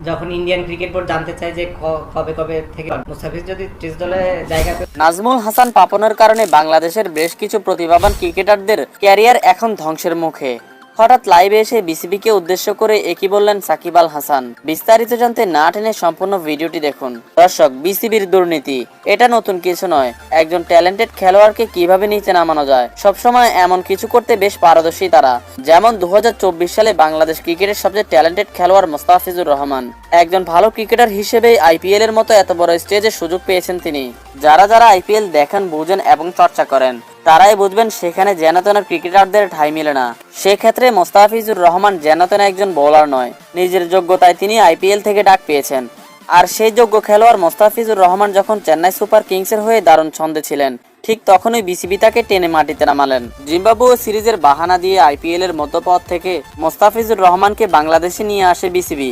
যখন Indian cricket board জানতে চায় যে কবে কবে থেকে মুস্তাফিজ যদি টেস্ট দলে জায়গা নাজমুল হাসান পাপনের কারণে বাংলাদেশের বেশ কিছু প্রতিভাবান ক্রিকেটারদের ক্যারিয়ার এখন ধ্বংসের মুখে। হঠাৎ লাইভে এসে বিসিবিকে উদ্দেশ্য করে একই বললেন সাকিব আল হাসান। বিস্তারিত জানতে না টেনে সম্পূর্ণ ভিডিওটি দেখুন। দর্শক, বিসিবির দুর্নীতি এটা নতুন কিছু নয়। একজন ট্যালেন্টেড খেলোয়াড়কে কিভাবে নিচে নামানো যায়, সবসময় এমন কিছু করতে বেশ পারদর্শী তারা। যেমন 2024 সালে বাংলাদেশ ক্রিকেটের সবচেয়ে ট্যালেন্টেড খেলোয়াড় মোস্তাফিজুর রহমান। একজন ভালো ক্রিকেটার হিসেবেই আইপিএল এর মতো এত বড় স্টেজে সুযোগ পেয়েছেন তিনি। যারা আইপিএল দেখেন, বুঝেন এবং চর্চা করেন তারাই বুঝবেন সেখানে যেনতেন ক্রিকেটারদের ঠাঁই মিলে না। সেক্ষেত্রে মোস্তাফিজুর রহমান যেনতেন একজন বোলার নয়, নিজের যোগ্যতায় তিনি আইপিএল থেকে ডাক পেয়েছেন। আর সেই যোগ্য খেলোয়াড় মোস্তাফিজুর রহমান যখন চেন্নাই সুপার কিংসের হয়ে দারুণ ছন্দে ছিলেন, ঠিক তখনই বিসিবি তাকে টেনে মাটিতে নামালেন। জিম্বাবুয়ে সিরিজের বাহানা দিয়ে আইপিএল এর মধ্যপথ থেকে মোস্তাফিজুর রহমানকে বাংলাদেশে নিয়ে আসে বিসিবি।